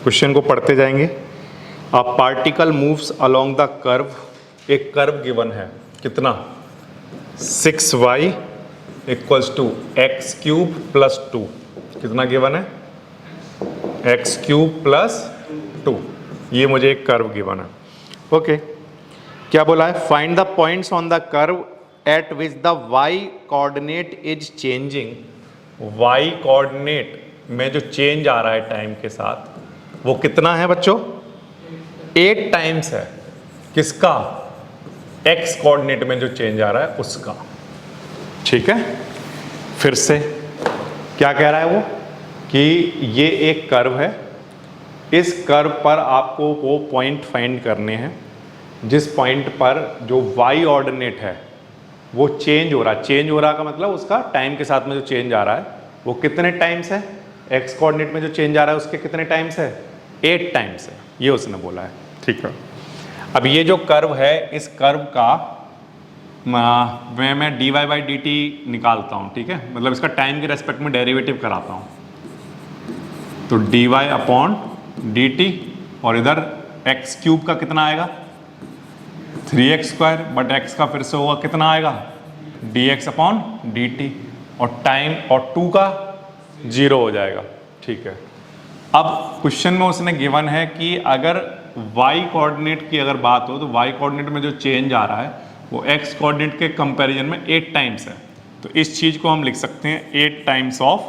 Question को पढ़ते जाएंगे। A particle moves along the curve, एक कर्व गिवन है, कितना 6y equals to x cube plus 2, कितना गिवन है एक्स क्यूब प्लस 2, ये मुझे एक कर्व गिवन है। ओके, क्या बोला है, find the points on the curve at which the y coordinate is changing, y coordinate में जो चेंज आ रहा है टाइम के साथ वो कितना है बच्चों, 8 टाइम्स है, किसका, x कोऑर्डिनेट में जो चेंज आ रहा है उसका। ठीक है, फिर से क्या कह रहा है वो कि ये एक कर्व है, इस कर्व पर आपको वो पॉइंट फाइंड करने हैं जिस पॉइंट पर जो y ऑर्डिनेट है वो चेंज हो रहा है। चेंज हो रहा का मतलब उसका टाइम के साथ में जो चेंज आ रहा है वो कितने टाइम्स है, x कोऑर्डिनेट में जो चेंज आ रहा है उसके कितने टाइम्स है, 8 टाइम्स है, ये उसने बोला है। ठीक है, अब ये जो कर्व है इस कर्व का मैं dy बाई dt निकालता हूँ। ठीक है, मतलब इसका टाइम के रेस्पेक्ट में डेरिवेटिव कराता हूँ, तो dy अपॉन dt और इधर एक्स क्यूब का कितना आएगा 3x स्क्वायर, बट x का फिर से होगा कितना आएगा dx अपॉन dt और टाइम और 2 का 0 हो जाएगा। ठीक है, अब क्वेश्चन में उसने गिवन है कि अगर y कोऑर्डिनेट की अगर बात हो तो y कोऑर्डिनेट में जो चेंज आ रहा है वो x कोऑर्डिनेट के कंपैरिजन में 8 टाइम्स है, तो इस चीज़ को हम लिख सकते हैं 8 टाइम्स ऑफ,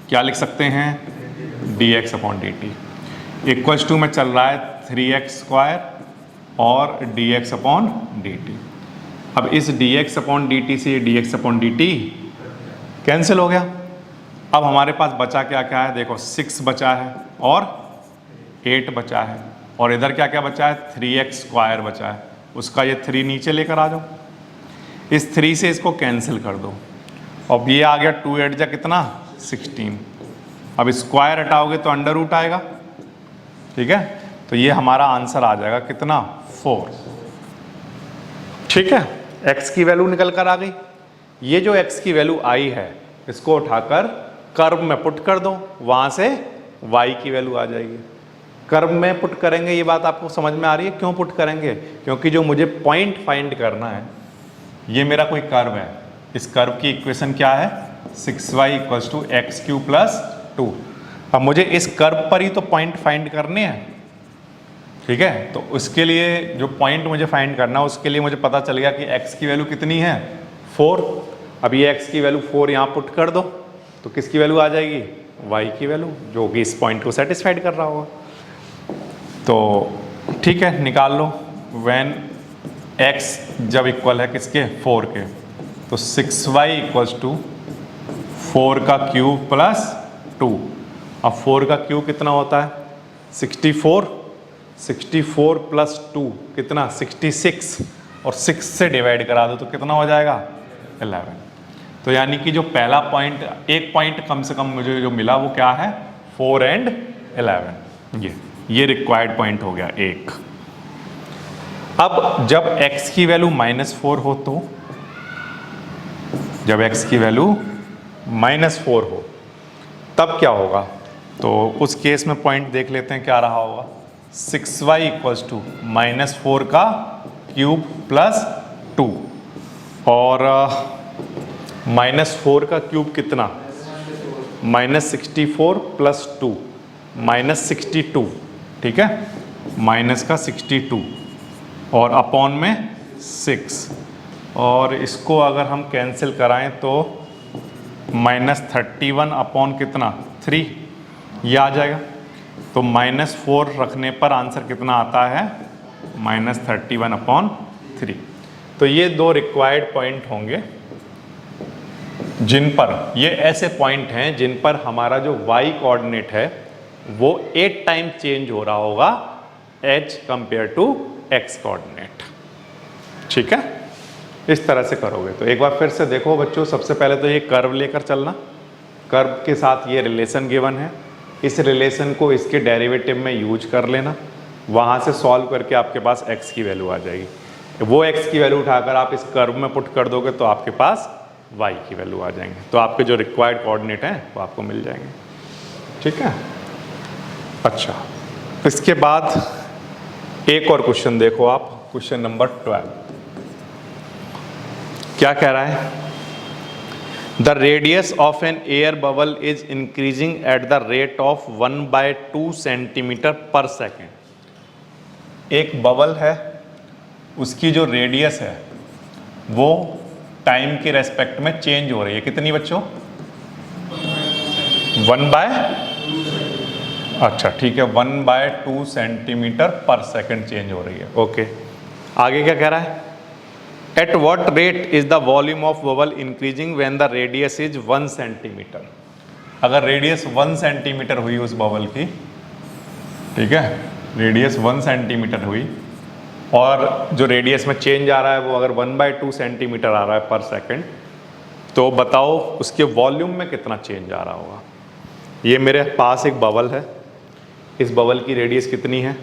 क्या लिख सकते हैं, dx upon dt equals to में चल रहा है 3x स्क्वायर और dx अपॉन dt। अब इस dx अपॉन dt से dx अपॉन dt कैंसिल हो गया। अब हमारे पास बचा क्या क्या है, देखो 6 बचा है और 8 बचा है और इधर क्या क्या बचा है 3x स्क्वायर बचा है, उसका ये 3 नीचे लेकर आ जाओ, इस 3 से इसको कैंसिल कर दो। अब ये आ गया 2 8 जा कितना 16, अब स्क्वायर हटाओगे तो अंडर रूट आएगा। ठीक है, तो ये हमारा आंसर आ जाएगा कितना 4। ठीक है, x की वैल्यू निकल कर आ गई। ये जो x की वैल्यू आई है इसको उठाकर कर्व में पुट कर दो, वहां से y की वैल्यू आ जाएगी। कर्व में पुट करेंगे, ये बात आपको समझ में आ रही है क्यों पुट करेंगे, क्योंकि जो मुझे पॉइंट फाइंड करना है ये मेरा कोई कर्व है, इस कर्व की इक्वेशन क्या है 6y equals to x cube plus 2। अब मुझे इस कर्व पर ही तो पॉइंट फाइंड करने हैं। ठीक है, तो उसके लिए जो पॉइंट मुझे फाइंड करना है उसके लिए मुझे पता चल गया कि x की वैल्यू कितनी है 4। अब ये x की वैल्यू 4 यहाँ पुट कर दो तो किसकी वैल्यू आ जाएगी, y की वैल्यू, जो कि इस पॉइंट को सेटिस्फाइड कर रहा होगा। तो ठीक है, निकाल लो, व्हेन x जब इक्वल है किसके 4 के, तो 6y इक्वल्स टू 4 का क्यूब प्लस 2। अब 4 का क्यूब कितना होता है 64, 64 प्लस 2 कितना 66 और 6 से डिवाइड करा दो तो कितना हो जाएगा 11। तो यानी कि जो पहला पॉइंट, एक पॉइंट कम से कम मुझे जो मिला वो क्या है 4 एंड 11, ये रिक्वायर्ड पॉइंट हो गया एक। अब जब x की वैल्यू -4 हो तो, जब x की वैल्यू -4 हो तब क्या होगा, तो उस केस में पॉइंट देख लेते हैं क्या रहा होगा, 6y इक्वल्स टू -4 का क्यूब प्लस 2 और -4 का क्यूब कितना -64 प्लस 2 -62। ठीक है, माइनस का 62 और अपॉन में 6, और इसको अगर हम कैंसिल कराएं तो -31 अपॉन कितना 3, ये आ जाएगा। तो -4 रखने पर आंसर कितना आता है -31 अपॉन 3। तो ये 2 रिक्वायर्ड पॉइंट होंगे जिन पर, ये ऐसे पॉइंट हैं जिन पर हमारा जो y कोऑर्डिनेट है वो 8 टाइम चेंज हो रहा होगा h compare to x coordinate. ठीक है, इस तरह से करोगे। तो एक बार फिर से देखो बच्चों, सबसे पहले तो ये कर्व लेकर चलना, कर्व के साथ ये रिलेशन गिवन है, इस रिलेशन को इसके डेरिवेटिव में यूज कर लेना, वहाँ से सॉल्व करके आपके पास x की वैल्यू आ जाएगी। वो x की वैल्यू उठाकर आप इस कर्व में पुट कर दोगे तो आपके पास y की वैल्यू आ जाएंगे, तो आपके जो रिक्वायर्ड कोऑर्डिनेट हैं वो आपको मिल जाएंगे। ठीक है, अच्छा, इसके बाद एक और क्वेश्चन देखो आप, क्वेश्चन नंबर 12 क्या कह रहा है? The radius of an air bubble is increasing at the rate of 1/2 centimetre per second. एक बबल है, उसकी जो रेडियस है वो टाइम के रेस्पेक्ट में चेंज हो रही है, कितनी बच्चों? 1/2 सेंटीमीटर पर सेकेंड चेंज हो रही है। ओके, आगे क्या कह रहा है? At what rate is the volume of bubble increasing when the radius is 1 centimetre. अगर रेडियस 1 सेंटीमीटर हुई उस बबल की, ठीक है, रेडियस 1 सेंटीमीटर हुई और जो रेडियस में चेंज आ रहा है वो अगर 1/2 सेंटीमीटर आ रहा है पर सेकेंड, तो बताओ उसके वॉल्यूम में कितना चेंज आ रहा होगा। ये मेरे पास एक बबल है, इस बबल की रेडियस कितनी है?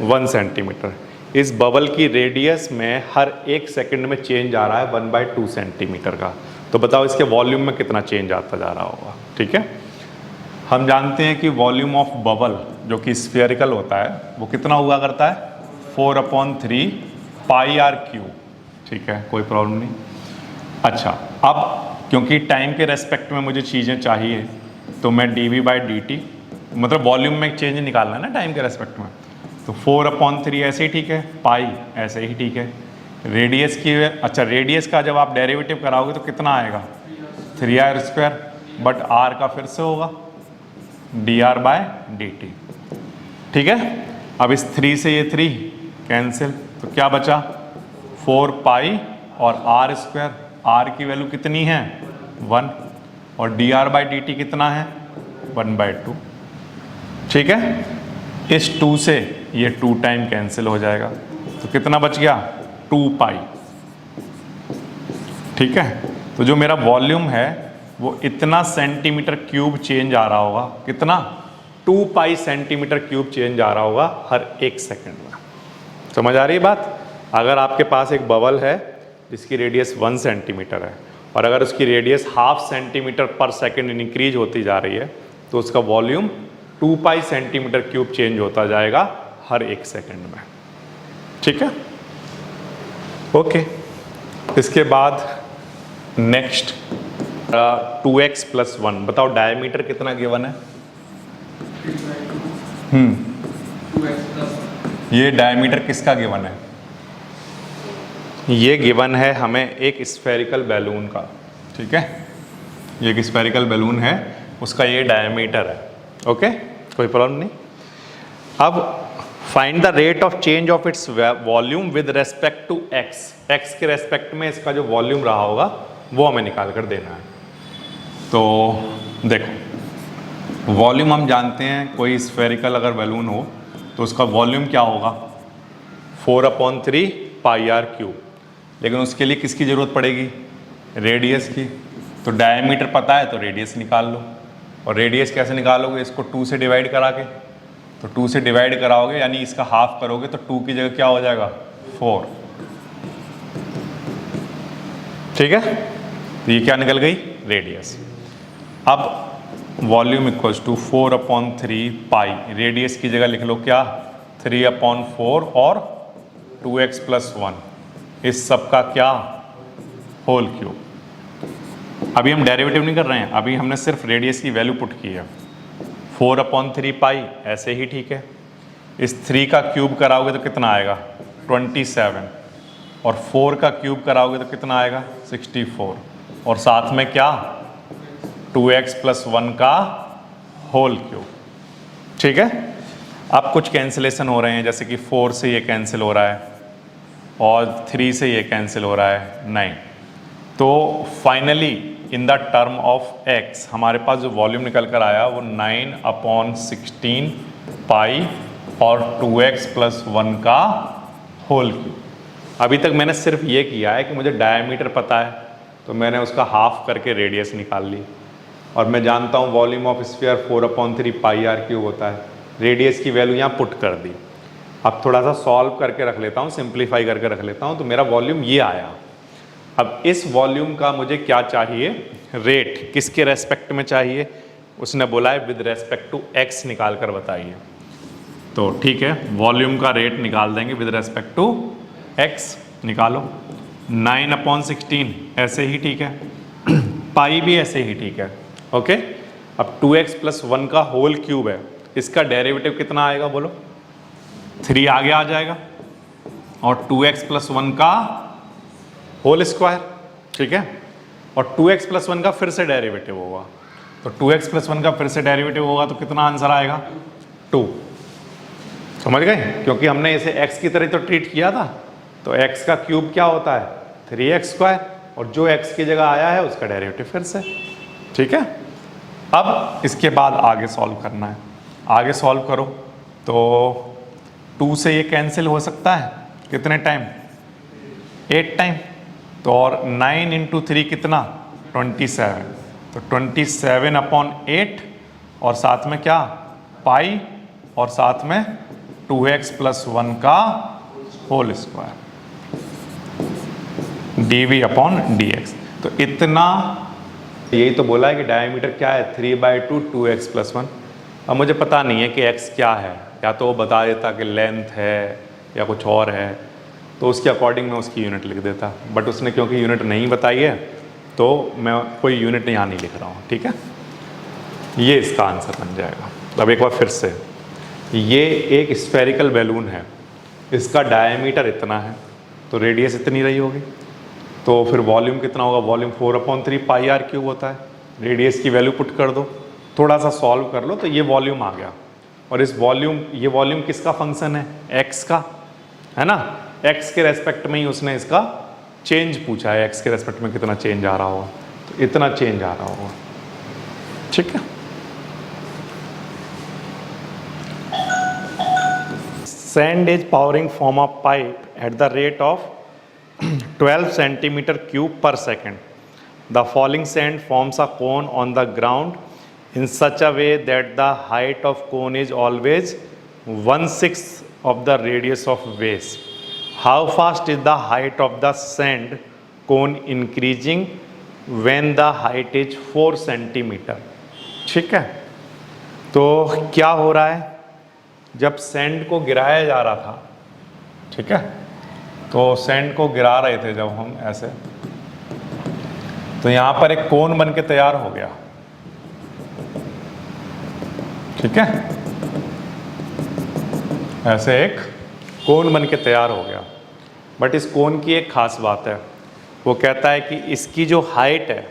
1 सेंटीमीटर। इस बबल की रेडियस में हर 1 सेकंड में चेंज आ रहा है 1/2 सेंटीमीटर का, तो बताओ इसके वॉल्यूम में कितना चेंज आता जा रहा होगा। ठीक है, हम जानते हैं कि वॉल्यूम ऑफ बबल जो कि स्फेरिकल होता है वो कितना हुआ करता है? 4/3 πr³। ठीक है, कोई प्रॉब्लम नहीं। अच्छा, अब क्योंकि टाइम के रेस्पेक्ट में मुझे चीज़ें चाहिए तो मैं dv/dt, मतलब वॉल्यूम में चेंज निकालना है ना टाइम के रेस्पेक्ट में, तो 4/3 ऐसे ही ठीक है, पाई ऐसे ही ठीक है। रेडियस की, अच्छा रेडियस का जब आप डेरिवेटिव कराओगे तो कितना आएगा? 3r², बट r का फिर से होगा dr/dt। ठीक है, अब इस 3 से ये 3 कैंसिल, तो क्या बचा? 4 पाई और r², r की वैल्यू कितनी है? 1, और dr/dt कितना है? 1/2। ठीक है, इस 2 से ये 2 टाइम कैंसिल हो जाएगा, तो कितना बच गया? 2 पाई। ठीक है, तो जो मेरा वॉल्यूम है वो इतना सेंटीमीटर क्यूब चेंज आ रहा होगा, कितना? 2 पाई सेंटीमीटर क्यूब चेंज आ रहा होगा हर 1 सेकंड में। समझ आ रही है बात? अगर आपके पास एक बबल है जिसकी रेडियस 1 सेंटीमीटर है और अगर उसकी रेडियस 0.5 सेंटीमीटर पर सेकंड इंक्रीज होती जा रही है तो उसका वॉल्यूम 2 पाई सेंटीमीटर क्यूब चेंज होता जाएगा हर 1 सेकंड में। ठीक है, ओके। इसके बाद नेक्स्ट 2x + 1, बताओ डायमीटर कितना गिवन है? ये डायमीटर किसका गिवन है? ये गिवन है हमें एक स्फेरिकल बैलून का। ठीक है, ये एक स्फेरिकल बैलून है, उसका ये डायमीटर है। ओके, कोई प्रॉब्लम नहीं। अब find the rate of change of its volume with respect to x। x के रेस्पेक्ट में इसका जो वॉल्यूम रहा होगा वो हमें निकाल कर देना है। तो देखो, वॉल्यूम हम जानते हैं, कोई स्फेरिकल अगर बैलून हो तो उसका वॉल्यूम क्या होगा? 4/3 πr³। लेकिन उसके लिए किसकी ज़रूरत पड़ेगी? रेडियस की। तो डायमीटर पता है तो रेडियस निकाल लो, और रेडियस कैसे निकालोगे? इसको 2 से डिवाइड करा के, तो 2 से डिवाइड कराओगे यानी इसका हाफ करोगे तो 2 की जगह क्या हो जाएगा? 4। ठीक है, तो ये क्या निकल गई? रेडियस। अब volume equals to 4/3 pi, radius की जगह लिख लो क्या? 3/4 और 2x + 1, इस सब का क्या? Whole cube. अभी हम डेरिवेटिव नहीं कर रहे हैं, अभी हमने सिर्फ रेडियस की वैल्यू पुट की है। 4/3 पाई ऐसे ही ठीक है, इस 3 का क्यूब कराओगे तो कितना आएगा? 27, और 4 का क्यूब कराओगे तो कितना आएगा? 64, और साथ में क्या? 2x + 1 का होल क्यूब। ठीक है, अब कुछ कैंसिलेशन हो रहे हैं, जैसे कि 4 से ये कैंसिल हो रहा है और 3 से ये कैंसिल हो रहा है 9। तो finally in the term of x हमारे पास जो वॉल्यूम निकल कर आया वो 9/16 पाई और 2x + 1 का होल क्यूब। अभी तक मैंने सिर्फ ये किया है कि मुझे डायमीटर पता है तो मैंने उसका हाफ करके रेडियस निकाल ली, और मैं जानता हूँ वॉल्यूम ऑफ स्फीयर 4/3 πr³ होता है, रेडियस की वैल्यू यहाँ पुट कर दी। अब थोड़ा सा सॉल्व करके रख लेता हूँ, सिंप्लीफाई करके रख लेता हूँ, तो मेरा वॉल्यूम ये आया। अब इस वॉल्यूम का मुझे क्या चाहिए? रेट किसके रेस्पेक्ट में चाहिए? उसने बोला है विद रेस्पेक्ट टू x निकाल कर बताइए। तो ठीक है, वॉल्यूम का रेट निकाल देंगे विद रेस्पेक्ट टू एक्स। निकालो 9/16 ऐसे ही ठीक है, पाई भी ऐसे ही ठीक है। ओके, अब 2x + 1 का होल क्यूब है, इसका डेरिवेटिव कितना आएगा बोलो? 3 आगे आ जाएगा, और 2x + 1 का होल स्क्वायर, ठीक है, और 2x + 1 का फिर से डेरिवेटिव होगा, तो 2x + 1 का फिर से डेरिवेटिव होगा तो कितना आंसर आएगा? 2। समझ गए? क्योंकि हमने इसे x की तरह तो ट्रीट किया था, तो x का क्यूब क्या होता है? 3x², और जो x की जगह आया है उसका डेरिवेटिव फिर से, ठीक है। अब इसके बाद आगे सॉल्व करना है। आगे सॉल्व करो तो 2 से ये कैंसिल हो सकता है, कितने टाइम? 8 टाइम। तो और 9 × 3 कितना? 27। तो 27/8, और साथ में क्या? पाई, और साथ में 2x + 1 का होल स्क्वायर, dv/dx। तो इतना, यही तो बोला है कि डायमीटर क्या है? 3/2 2x + 1। अब मुझे पता नहीं है कि x क्या है, या तो वो बता देता कि लेंथ है या कुछ और है, तो उसके अकॉर्डिंग मैं उसकी यूनिट लिख देता, बट उसने क्योंकि यूनिट नहीं बताई है तो मैं कोई यूनिट यहाँ नहीं लिख रहा हूँ, ठीक है। ये इसका आंसर बन जाएगा। अब एक बार फिर से, ये एक स्फेरिकल बैलून है, इसका डायमीटर इतना है, तो रेडियस इतनी रही होगी, तो फिर वॉल्यूम कितना होगा? वॉल्यूम 4/3 πr³ होता है। रेडियस की वैल्यू पुट कर दो, थोड़ा सा सॉल्व कर लो, तो ये वॉल्यूम आ गया। और इस वॉल्यूम, ये वॉल्यूम किसका फंक्शन है? x का, है ना। x के रेस्पेक्ट में ही उसने इसका चेंज पूछा है, x के रेस्पेक्ट में कितना चेंज आ रहा होगा, तो इतना चेंज आ रहा होगा, ठीक है। Sand is pouring from a pipe at the rate of 12 cm³/s. The falling sand forms a cone on the ground in such a way that the height of cone is always 1/6 of the radius of base. How fast is the height of the sand cone increasing when the height is 4 cm? ठीक है, तो क्या हो रहा है? जब sand को गिराया जा रहा था, ठीक है, तो सैंड को गिरा रहे थे जब हम ऐसे, तो यहां पर एक कोन बन के तैयार हो गया, ठीक है, ऐसे एक कोन बन के तैयार हो गया। बट इस कोन की एक खास बात है, वो कहता है कि इसकी जो हाइट है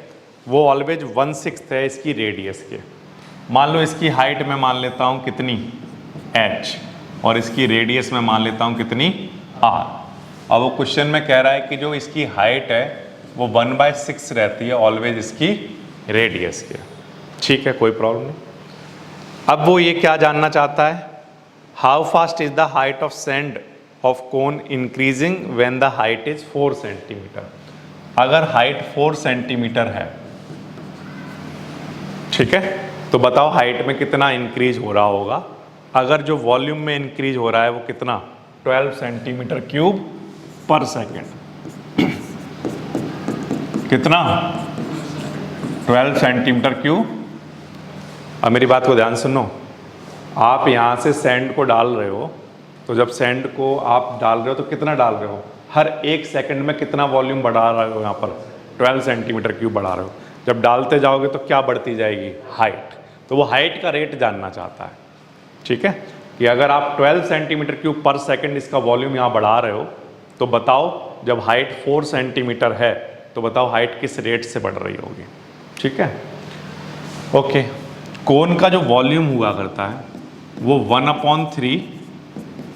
वो ऑलवेज 1/6 है इसकी रेडियस के। मान लो इसकी हाइट मैं मान लेता हूं कितनी? h, और इसकी रेडियस में मान लेता हूँ कितनी? r। अब वो क्वेश्चन में कह रहा है कि जो इसकी हाइट है वो 1/6 रहती है ऑलवेज इसकी रेडियस के, ठीक है, कोई प्रॉब्लम नहीं। अब वो ये क्या जानना चाहता है? How fast is the height of sand of cone increasing when the height is 4 cm। अगर हाइट 4 cm है, ठीक है, तो बताओ हाइट में कितना इंक्रीज हो रहा होगा? अगर जो वॉल्यूम में इंक्रीज हो रहा है वो कितना? 12 cm³/s। कितना? 12 cm³। अब मेरी बात को ध्यान सुनो, आप यहाँ से सैंड को डाल रहे हो, तो जब सैंड को आप डाल रहे हो तो कितना डाल रहे हो? हर 1 सेकंड में कितना वॉल्यूम बढ़ा रहे हो? यहाँ पर 12 cm³ बढ़ा रहे हो। जब डालते जाओगे तो क्या बढ़ती जाएगी? हाइट। तो वो हाइट का रेट जानना चाहता है, ठीक है, कि अगर आप 12 cm³/s इसका वॉल्यूम यहाँ बढ़ा रहे हो, तो बताओ जब हाइट 4 cm है तो बताओ हाइट किस रेट से बढ़ रही होगी, ठीक है। ओके, कोन का जो वॉल्यूम हुआ करता है वो 1/3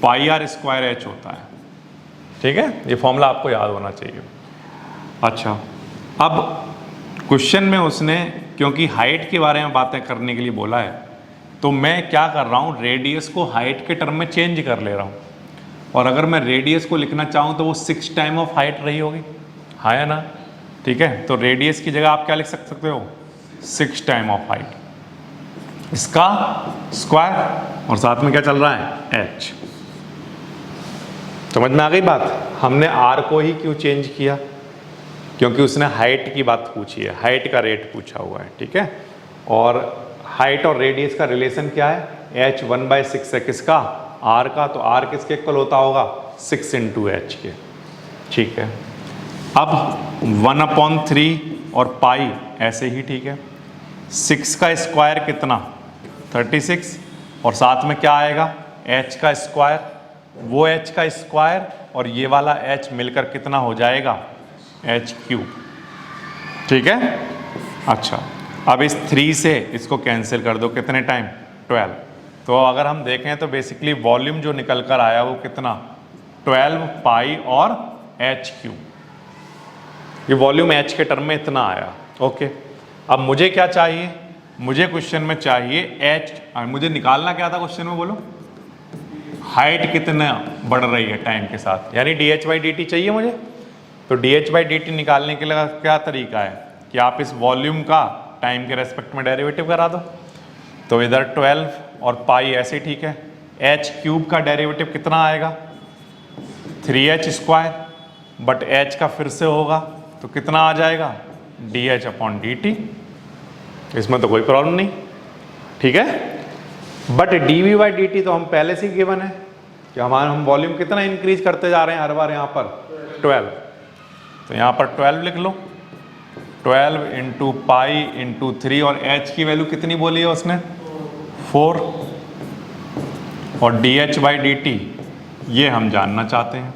πr² होता है, ठीक है, ये फॉर्मूला आपको याद होना चाहिए। अच्छा, अब क्वेश्चन में उसने क्योंकि हाइट के बारे में बातें करने के लिए बोला है, तो मैं क्या कर रहा हूँ? रेडियस को हाइट के टर्म में चेंज कर ले रहा हूँ, और अगर मैं रेडियस को लिखना चाहूँ तो वो 6 टाइम ऑफ हाइट रही होगी, हाँ या ना, ठीक है। तो रेडियस की जगह आप क्या लिख सकते हो? 6 टाइम ऑफ हाइट, इसका स्क्वायर, और साथ में क्या चल रहा है? h। समझ में आ गई बात? हमने r को ही क्यों चेंज किया? क्योंकि उसने हाइट की बात पूछी है, हाइट का रेट पूछा हुआ है, ठीक है, और हाइट और रेडियस का रिलेशन क्या है, h 1/6 है किसका, r का, तो r किसके इक्वल होता होगा 6 × h के। ठीक है, अब 1/3 और पाई ऐसे ही ठीक है। 6 का स्क्वायर कितना 36 और साथ में क्या आएगा h का स्क्वायर, वो h का स्क्वायर और ये वाला h मिलकर कितना हो जाएगा h³। ठीक है, अच्छा अब इस 3 से इसको कैंसिल कर दो, कितने टाइम 12। तो अगर हम देखें तो बेसिकली वॉल्यूम जो निकल कर आया वो कितना 12 पाई और h³। ये वॉल्यूम h के टर्म में इतना आया। ओके, अब मुझे क्या चाहिए, मुझे क्वेश्चन में चाहिए h, मुझे निकालना क्या था क्वेश्चन में बोलो, हाइट कितना बढ़ रही है टाइम के साथ, यानी dh/dt चाहिए मुझे। तो dh/dt निकालने के लिए क्या तरीका है कि आप इस वॉल्यूम का टाइम के रेस्पेक्ट में डेरिवेटिव करा दो। तो इधर 12 और पाई ऐसे ठीक है, h³ का डेरिवेटिव कितना आएगा 3h², बट h का फिर से होगा तो कितना आ जाएगा dh/dt। इसमें तो कोई प्रॉब्लम नहीं, ठीक है। बट dv/dt तो हम पहले से ही गिवन है कि हम वॉल्यूम कितना इंक्रीज करते जा रहे हैं हर बार, यहाँ पर 12, तो यहाँ पर 12 लिख लो, 12 × पाई × 3 और h की वैल्यू कितनी बोली है उसने 4, और dh/dt ये हम जानना चाहते हैं।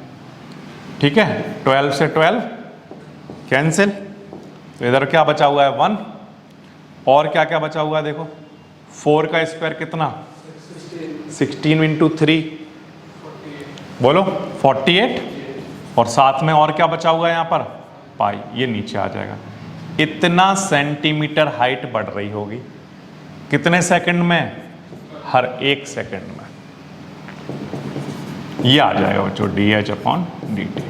ठीक है, 12 से 12 कैंसिल, तो इधर क्या बचा हुआ है 1, और क्या क्या बचा हुआ है देखो, 4 का स्क्वायर कितना 16 × 3 बोलो 48, और साथ में और क्या बचा हुआ है यहाँ पर पाई, ये नीचे आ जाएगा। इतना सेंटीमीटर हाइट बढ़ रही होगी, कितने सेकंड में, हर 1 सेकंड में। ये आ जाएगा बच्चों dh/dt।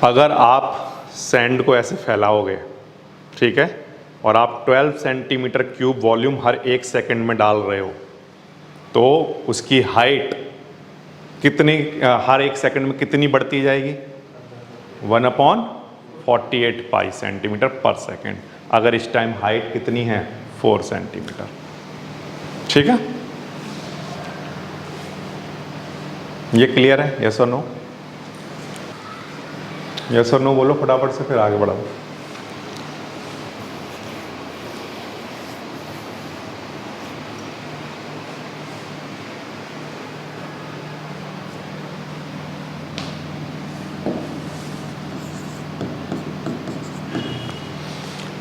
अगर आप सैंड को ऐसे फैलाओगे, ठीक है, और आप 12 सेंटीमीटर क्यूब वॉल्यूम हर 1 सेकंड में डाल रहे हो, तो उसकी हाइट कितनी हर 1 सेकंड में कितनी बढ़ती जाएगी 1/48 पाई सेंटीमीटर पर सेकंड। अगर इस टाइम हाइट कितनी है 4 सेंटीमीटर। ठीक है, ये क्लियर है, यस और नो, यस और नो बोलो फटाफट से, फिर आगे बढ़ाओ।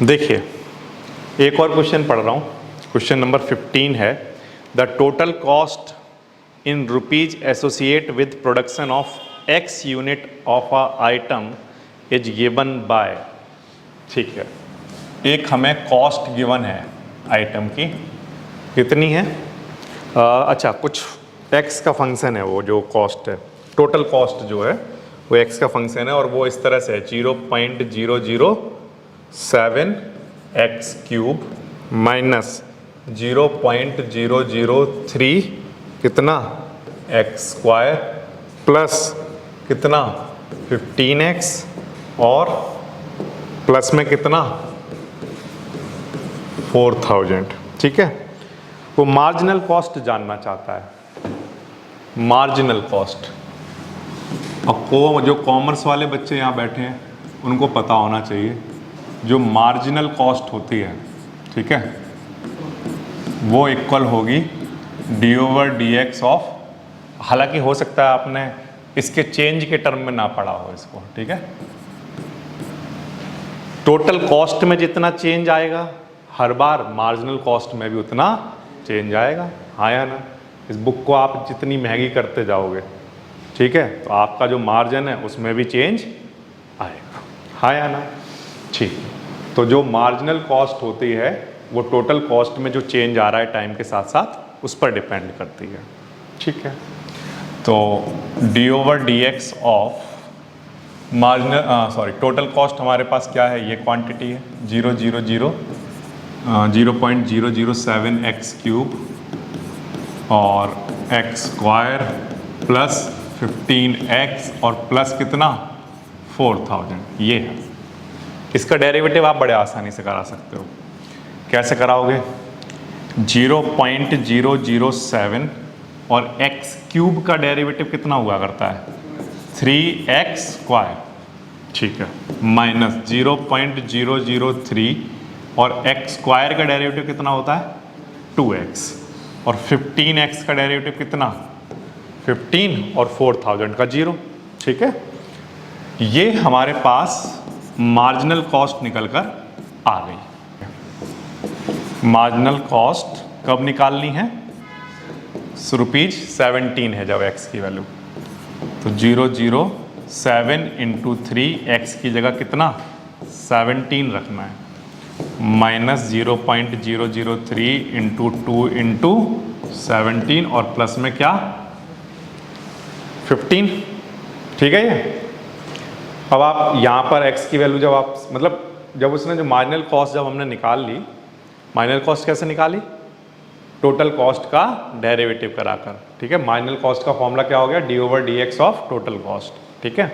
देखिए एक और क्वेश्चन पढ़ रहा हूँ, क्वेश्चन नंबर 15 है, the total cost in rupees associate with production of x unit of a item is given by. ठीक है, एक हमें कॉस्ट गिवन है आइटम की, कितनी है अच्छा कुछ x का फंक्शन है, वो जो कॉस्ट है, टोटल कॉस्ट जो है वो x का फंक्शन है, और वो इस तरह से है 0.007 x³ माइनस 0.003 कितना x² प्लस कितना 15x और प्लस में कितना 4000। ठीक है, वो मार्जिनल कॉस्ट जानना चाहता है, मार्जिनल कॉस्ट। अब जो कॉमर्स वाले बच्चे यहाँ बैठे हैं उनको पता होना चाहिए, जो मार्जिनल कॉस्ट होती है, ठीक है, वो इक्वल होगी d/dx ऑफ, हालांकि हो सकता है आपने इसके चेंज के टर्म में ना पढ़ा हो इसको, ठीक है। टोटल कॉस्ट में जितना चेंज आएगा हर बार मार्जिनल कॉस्ट में भी उतना चेंज आएगा, हाँ या ना। इस बुक को आप जितनी महंगी करते जाओगे, ठीक है, तो आपका जो मार्जिन है उसमें भी चेंज आएगा, हाँ या ना। ठीक, तो जो मार्जिनल कॉस्ट होती है वो टोटल कॉस्ट में जो चेंज आ रहा है टाइम के साथ साथ उस पर डिपेंड करती है। ठीक है, तो d/dx of marginal total cost हमारे पास क्या है, ये क्वांटिटी है 0.007 x³ और x² प्लस 15x और प्लस कितना 4000, ये है। इसका डेरिवेटिव आप बड़े आसानी से करा सकते हो। कैसे कराओगे? 0.007 और x क्यूब का डेरिवेटिव कितना हुआ करता है? 3x स्क्वायर, ठीक है, माइनस 0.003 और x स्क्वायर का डेरिवेटिव कितना होता है? 2x, और 15x का डेरिवेटिव कितना? 15 और 4000 का 0, ठीक है। ये हमारे पास मार्जिनल कॉस्ट निकल कर आ गई। मार्जिनल कॉस्ट कब निकालनी है? ₹17 है जब x की वैल्यू, तो 007 इंटू 3x की जगह कितना? 17 रखना है, माइनस 0.003 इंटू 2 इंटू 17 और प्लस में क्या? 15, ठीक है। ये अब आप यहाँ पर x की वैल्यू जब आप जब उसने जो मार्जिनल कॉस्ट जब हमने निकाल ली, मार्जिनल कॉस्ट कैसे निकाली? टोटल कॉस्ट का डेरिवेटिव कराकर, ठीक है। मार्जिनल कॉस्ट का फॉर्मूला क्या हो गया? d/dx ऑफ टोटल कॉस्ट, ठीक है।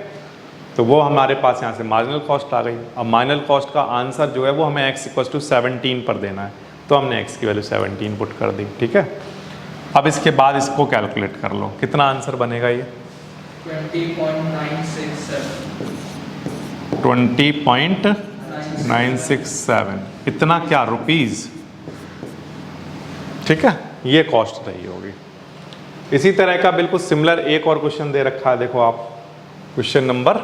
तो वो हमारे पास यहाँ से मार्जिनल कॉस्ट आ गई। अब मार्जिनल कॉस्ट का आंसर जो है वो हमें x = 17 पर देना है, तो हमने x की वैल्यू 17 पुट कर दी, ठीक है। अब इसके बाद इसको कैलकुलेट कर लो, कितना आंसर बनेगा ये? 20.967, इतना क्या? रुपीज़, ठीक है। ये कॉस्ट रही होगी। इसी तरह का बिल्कुल सिमिलर एक और क्वेश्चन दे रखा है, देखो आप, क्वेश्चन नंबर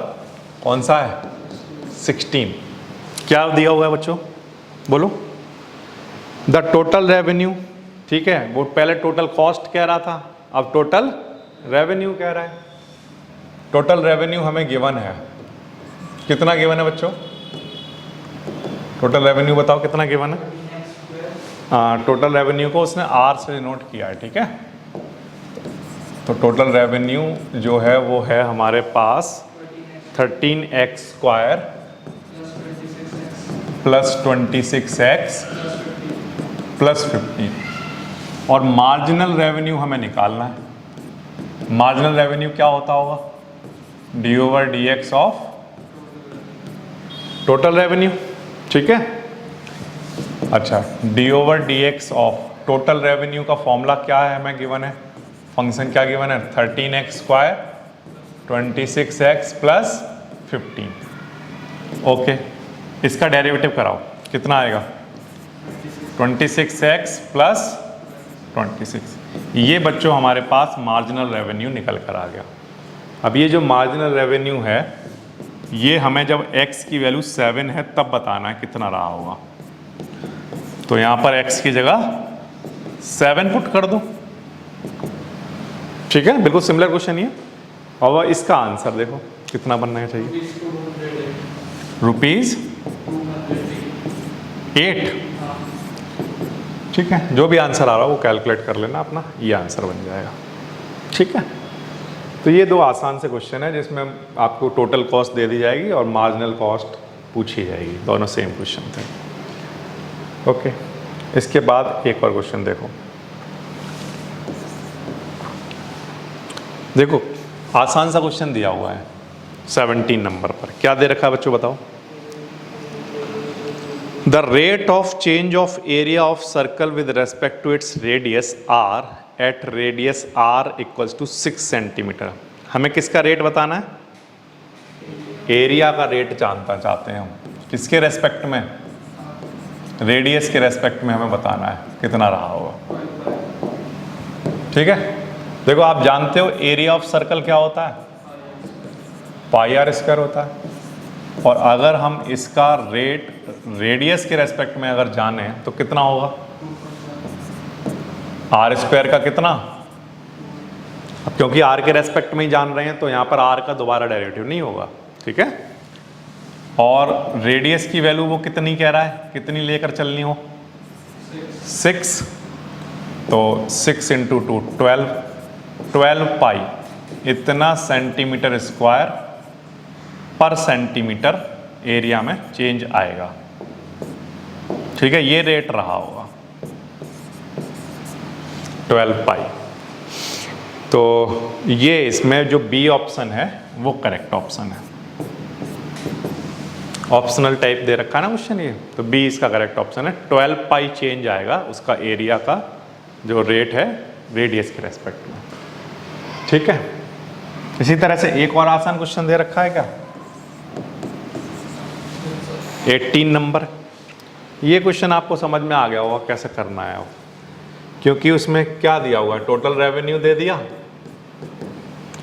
कौन सा है? 16। क्या दिया हुआ है बच्चों? बोलो। द टोटल रेवेन्यू, ठीक है। वो पहले टोटल कॉस्ट कह रहा था, अब टोटल रेवेन्यू कह रहा है। टोटल रेवेन्यू हमें गिवन है, कितना गिवन है बच्चों? टोटल रेवेन्यू बताओ कितना गिवन है? टोटल रेवेन्यू को उसने R से डिनोट किया है, ठीक है। तो टोटल रेवेन्यू जो है वो है हमारे पास 13x square plus 26x plus 15, और मार्जिनल रेवेन्यू हमें निकालना है। मार्जिनल रेवेन्यू क्या होता होगा? d/dx ऑफ टोटल रेवेन्यू, ठीक है। अच्छा, d/dx ऑफ टोटल रेवेन्यू का फॉर्मूला क्या है हमें गिवन है? फंक्शन क्या गिवन है? 13x square 26x plus 15, okay. इसका डेरिवेटिव कराओ, कितना आएगा? 26x plus 26। ये बच्चों हमारे पास मार्जिनल रेवेन्यू निकल कर आ गया। अब ये जो मार्जिनल रेवेन्यू है, ये हमें जब x की वैल्यू 7 है तब बताना है कितना रहा होगा। तो यहाँ पर x की जगह 7 पुट कर दो, ठीक है। बिल्कुल सिमिलर क्वेश्चन ये। और इसका आंसर देखो कितना बनना चाहिए? ₹8, ठीक है। जो भी आंसर आ रहा है वो कैलकुलेट कर लेना अपना, ये आंसर बन जाएगा, ठीक है। तो ये दो आसान से क्वेश्चन है जिसमें आपको टोटल कॉस्ट दे दी जाएगी और मार्जिनल कॉस्ट पूछी जाएगी, दोनों सेम क्वेश्चन थे, ओके। इसके बाद एक और क्वेश्चन देखो, देखो आसान सा क्वेश्चन दिया हुआ है 17 नंबर पर। क्या दे रखा है बच्चों बताओ? The rate of change of area of circle with respect to its radius r at radius r equals to 6 centimetre. हमें किसका रेट बताना है? एरिया का रेट जानना चाहते हैं हम। किसके रेस्पेक्ट में? रेडियस के रेस्पेक्ट में हमें बताना है कितना रहा होगा, ठीक है। देखो आप जानते हो एरिया ऑफ सर्कल क्या होता है? πr² होता है। और अगर हम इसका रेट रेडियस के रेस्पेक्ट में अगर जाने तो कितना होगा? r² का कितना? अब क्योंकि r के रेस्पेक्ट में ही जान रहे हैं तो यहाँ पर r का दोबारा डेरिवेटिव नहीं होगा, ठीक है। और रेडियस की वैल्यू वो कितनी कह रहा है, कितनी लेकर चलनी हो? 6, तो 6 इंटू 2 12 पाई, इतना सेंटीमीटर स्क्वायर पर सेंटीमीटर एरिया में चेंज आएगा, ठीक है। ये रेट रहा होगा 12 पाई। तो ये इसमें जो बी ऑप्शन है वो करेक्ट ऑप्शन है। ऑप्शनल टाइप दे रखा है ना क्वेश्चन ये, तो बी इसका करेक्ट ऑप्शन है। 12 पाई चेंज आएगा उसका एरिया का जो रेट है रेडियस के रेस्पेक्ट में, ठीक है। इसी तरह से एक और आसान क्वेश्चन दे रखा है क्या, 18 नंबर। ये क्वेश्चन आपको समझ में आ गया होगा कैसे करना है, क्योंकि उसमें क्या दिया हुआ है, टोटल रेवेन्यू दे दिया,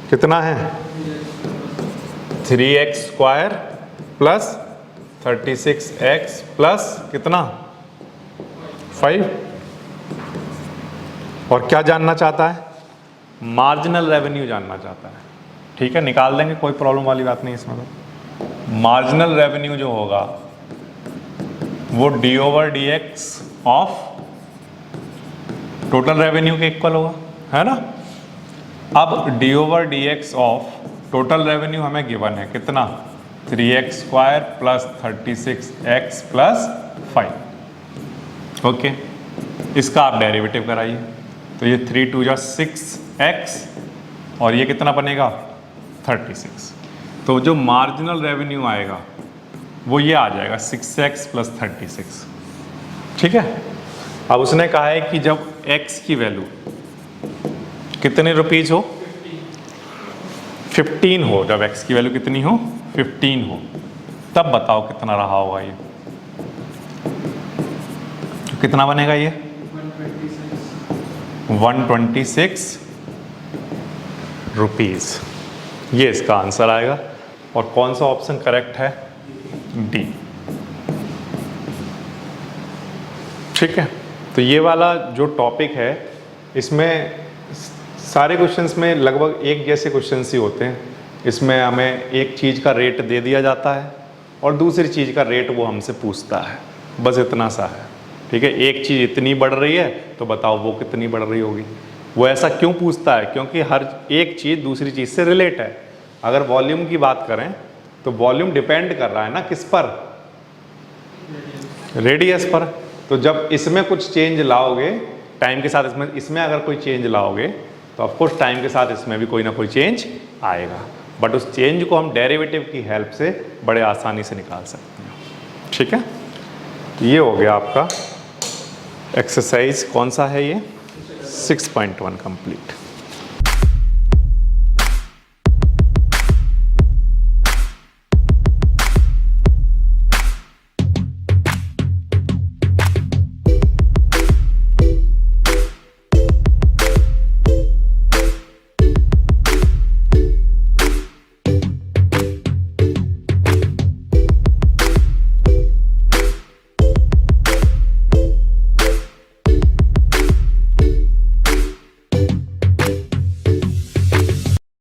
कितना है 3x square plus 36x plus कितना 5, और क्या जानना चाहता है, मार्जिनल रेवेन्यू जानना चाहता है, ठीक है। निकाल देंगे, कोई प्रॉब्लम वाली बात नहीं इसमें। तो मार्जिनल रेवेन्यू जो होगा वो d/dx ऑफ टोटल रेवेन्यू के इक्वल होगा, है ना। अब d/dx ऑफ टोटल रेवेन्यू हमें गिवन है कितना 3x square plus 36x plus 5, okay. इसका आप डेरिवेटिव कराइए, तो ये 3 2 6x और ये कितना बनेगा 36। तो जो मार्जिनल रेवेन्यू आएगा वो ये आ जाएगा 6x प्लस 36, ठीक है। अब उसने कहा है कि जब x की वैल्यू कितने रुपीज हो 15 हो, जब x की वैल्यू कितनी हो 15 हो, तब बताओ कितना रहा होगा ये, तो कितना बनेगा ये 126 रुपीज़, ये इसका आंसर आएगा। और कौन सा ऑप्शन करेक्ट है, डी, ठीक है। तो ये वाला जो टॉपिक है इसमें सारे क्वेश्चंस में लगभग एक जैसे क्वेश्चंस ही होते हैं। इसमें हमें एक चीज़ का रेट दे दिया जाता है और दूसरी चीज़ का रेट वो हमसे पूछता है, बस इतना सा है, ठीक है। एक चीज़ इतनी बढ़ रही है तो बताओ वो कितनी बढ़ रही होगी। वो ऐसा क्यों पूछता है, क्योंकि हर एक चीज़ दूसरी चीज़ से रिलेट है। अगर वॉल्यूम की बात करें तो वॉल्यूम डिपेंड कर रहा है ना किस पर, रेडियस पर। तो जब इसमें कुछ चेंज लाओगे टाइम के साथ, इसमें अगर कोई चेंज लाओगे तो ऑफकोर्स टाइम के साथ इसमें भी कोई ना कोई चेंज आएगा, बट उस चेंज को हम डेरिवेटिव की हेल्प से बड़े आसानी से निकाल सकते हैं, ठीक है। ये हो गया आपका एक्सरसाइज, कौन सा है ये 6.1 कंप्लीट।